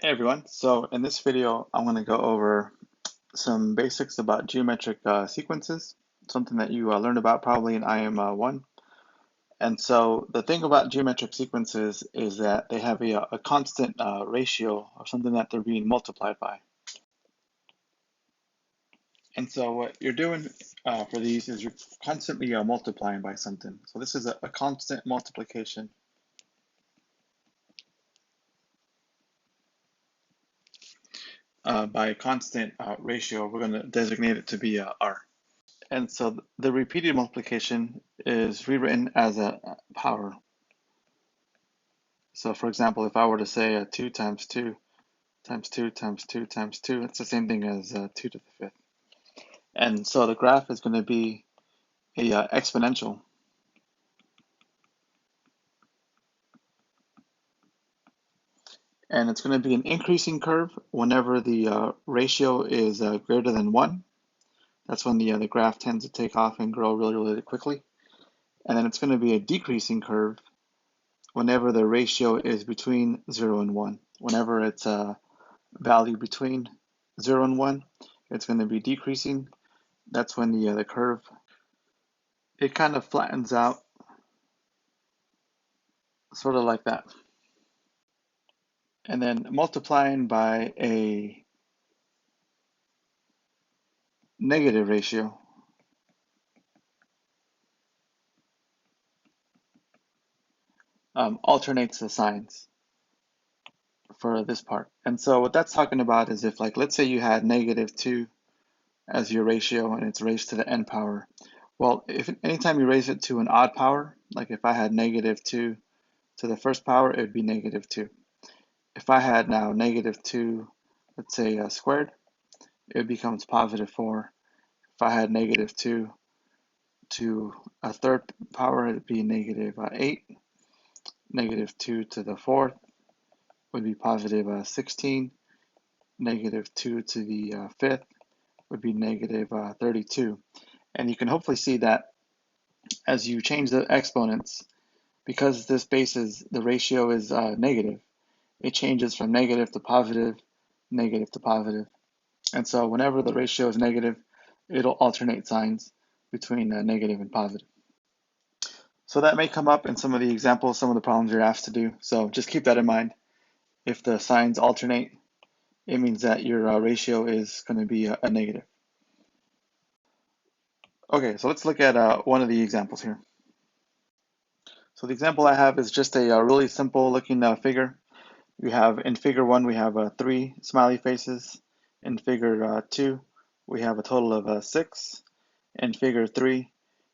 Hey everyone, so in this video I'm going to go over some basics about geometric sequences, something that you learned about probably in IM 1. And so the thing about geometric sequences is that they have a constant ratio or something that they're being multiplied by. And so what you're doing for these is you're constantly multiplying by something. So this is a constant multiplication by a constant ratio. We're going to designate it to be R. And so the repeated multiplication is rewritten as a power. So for example, if I were to say 2 times 2 times 2 times 2 times 2, it's the same thing as 2 to the fifth. And so the graph is going to be a exponential. And it's going to be an increasing curve whenever the ratio is greater than 1. That's when the graph tends to take off and grow really, really quickly. And then it's going to be a decreasing curve whenever the ratio is between 0 and 1. Whenever it's a value between 0 and 1, it's going to be decreasing. That's when the curve, it kind of flattens out, sort of like that. And then multiplying by a negative ratio, alternates the signs for this part. And so what that's talking about is if, like, let's say you had negative 2 as your ratio and it's raised to the n power. Well, if anytime you raise it to an odd power, like if I had negative 2 to the first power, it would be negative 2. If I had now negative 2, let's say squared, it becomes positive 4. If I had negative 2 to a third power, it would be negative 8. Negative 2 to the fourth would be positive 16. Negative 2 to the fifth would be negative 32. And you can hopefully see that as you change the exponents, because this base is, the ratio is negative, it changes from negative to positive, negative to positive. And so whenever the ratio is negative, it'll alternate signs between negative and positive. So that may come up in some of the examples, some of the problems you're asked to do. So just keep that in mind. If the signs alternate, it means that your ratio is going to be a negative. Okay, so let's look at one of the examples here. So the example I have is just a really simple looking figure. We have in figure 1, we have 3 smiley faces. In figure 2, we have a total of 6. In figure 3,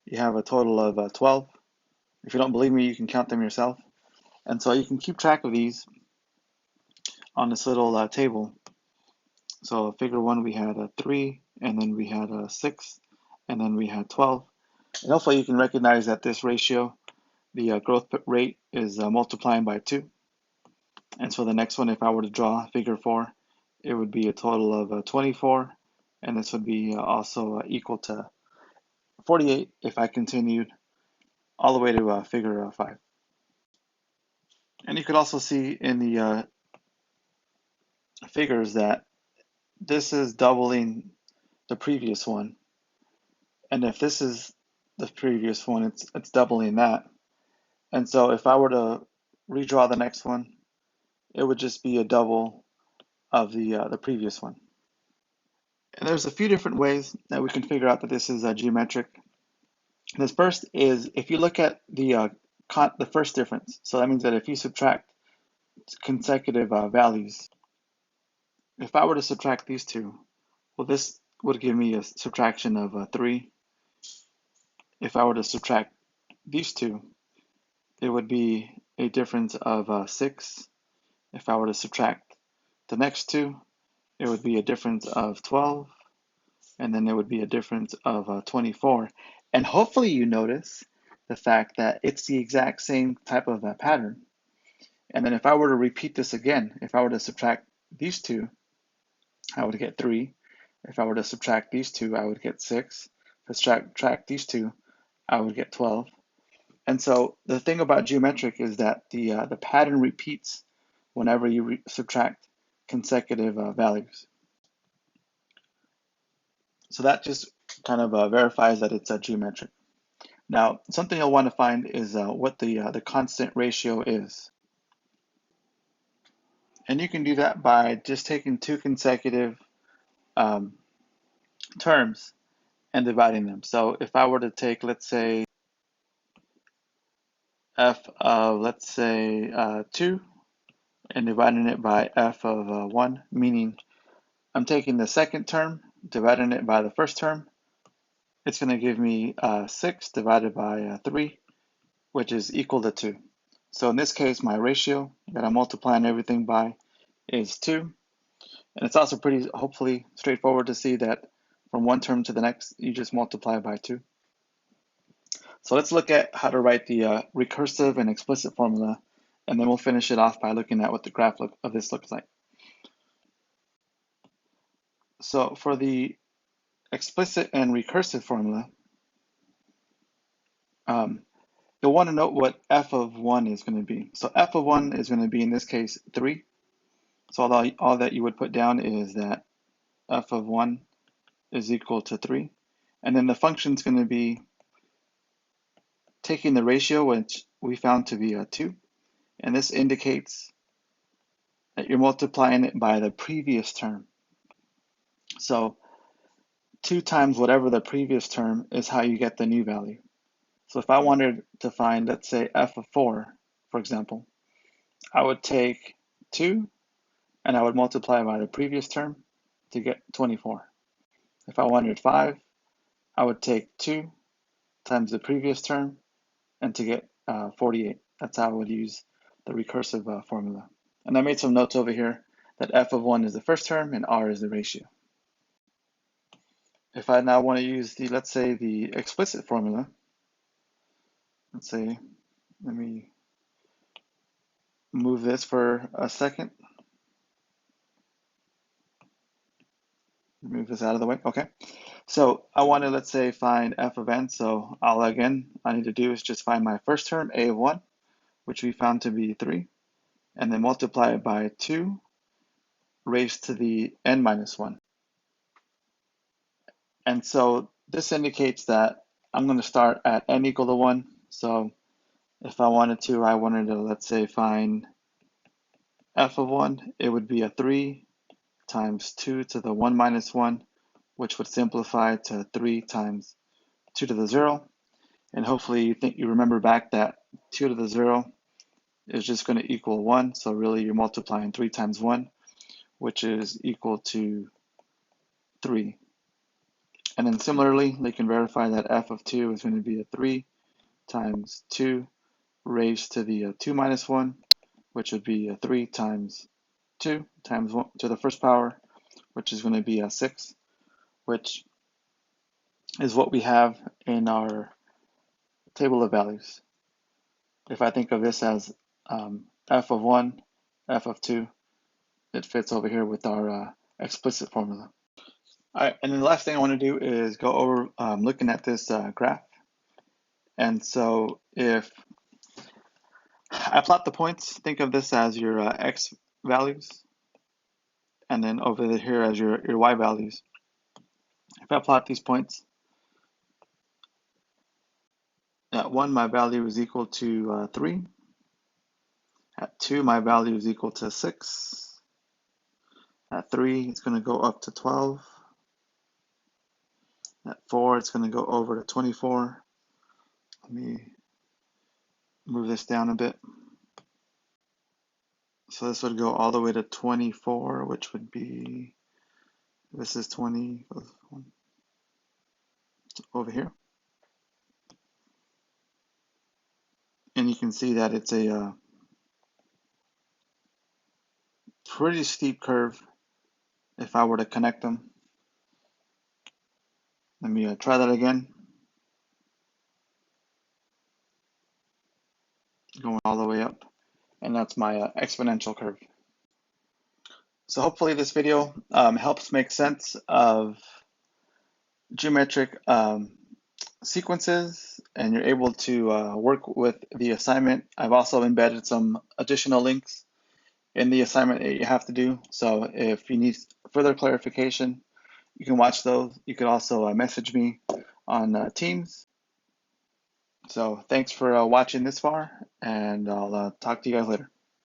you have a total of 12. If you don't believe me, you can count them yourself. And so you can keep track of these on this little table. So figure 1, we had 3, and then we had 6, and then we had 12. And hopefully you can recognize that this ratio, the growth rate, is multiplying by 2. And so the next one, if I were to draw figure 4, it would be a total of 24, and this would be also equal to 48 if I continued all the way to figure 5. And you could also see in the figures that this is doubling the previous one. And if this is the previous one, it's doubling that. And so if I were to redraw the next one, it would just be a double of the previous one. And there's a few different ways that we can figure out that this is geometric. This first is if you look at the first difference. So that means that if you subtract consecutive values, if I were to subtract these two, well, this would give me a subtraction of 3. If I were to subtract these two, it would be a difference of 6. If I were to subtract the next two, it would be a difference of 12. And then it would be a difference of 24. And hopefully you notice the fact that it's the exact same type of pattern. And then if I were to repeat this again, if I were to subtract these two, I would get 3. If I were to subtract these two, I would get 6. If I subtract these two, I would get 12. And so the thing about geometric is that the pattern repeats whenever you subtract consecutive values. So that just kind of verifies that it's geometric. Now, something you'll want to find is what the constant ratio is. And you can do that by just taking two consecutive um, terms and dividing them. So if I were to take, let's say, f of, let's say, 2 and dividing it by f of 1, meaning I'm taking the second term, dividing it by the first term, it's going to give me 6 divided by 3, which is equal to 2. So in this case, my ratio that I'm multiplying everything by is 2. And it's also pretty, hopefully, straightforward to see that from one term to the next, you just multiply by 2. So let's look at how to write the recursive and explicit formula, and then we'll finish it off by looking at what the graph of this looks like. So for the explicit and recursive formula, you'll want to note what f of 1 is going to be. So f of 1 is going to be, in this case, 3. So all that you would put down is that f of 1 is equal to 3. And then the function is going to be taking the ratio, which we found to be 2. And this indicates that you're multiplying it by the previous term. So 2 times whatever the previous term is how you get the new value. So if I wanted to find, let's say, f of 4, for example, I would take 2 and I would multiply by the previous term to get 24. If I wanted 5, I would take 2 times the previous term and to get 48. That's how I would use the recursive formula. And I made some notes over here that f of 1 is the first term and r is the ratio. If I now want to use the, let's say, the explicit formula, let's say, let me move this for a second. Move this out of the way. Okay. So I want to, let's say, find f of n. So all I need to do is just find my first term, a of 1, which we found to be 3, and then multiply it by 2 raised to the n minus 1. And so this indicates that I'm going to start at n equal to 1. So if I wanted to, let's say, find f of 1, it would be a 3 times 2 to the 1 minus 1, which would simplify to 3 times 2 to the 0. And hopefully you remember back that 2 to the 0 is just going to equal 1. So really you're multiplying 3 times 1, which is equal to 3. And then similarly, they can verify that f of 2 is going to be a 3 times 2 raised to the 2 minus 1, which would be a 3 times 2 times 1 to the first power, which is going to be a 6, which is what we have in our table of values. If I think of this as f of 1, f of 2, it fits over here with our explicit formula. All right, and then the last thing I want to do is go over looking at this graph. And so if I plot the points, think of this as your x values, and then over here as your y values. If I plot these points, at 1, my value is equal to 3. At 2, my value is equal to 6. At 3, it's going to go up to 12. At 4, it's going to go over to 24. Let me move this down a bit. So this would go all the way to 24, which would be, this is 20, over here. And you can see that it's a pretty steep curve if I were to connect them. Let me try that again. Going all the way up. And that's my exponential curve. So hopefully this video helps make sense of geometric sequences, and you're able to work with the assignment. I've also embedded some additional links in the assignment that you have to do. So if you need further clarification, you can watch those. You can also message me on Teams. So thanks for watching this far, and I'll talk to you guys later.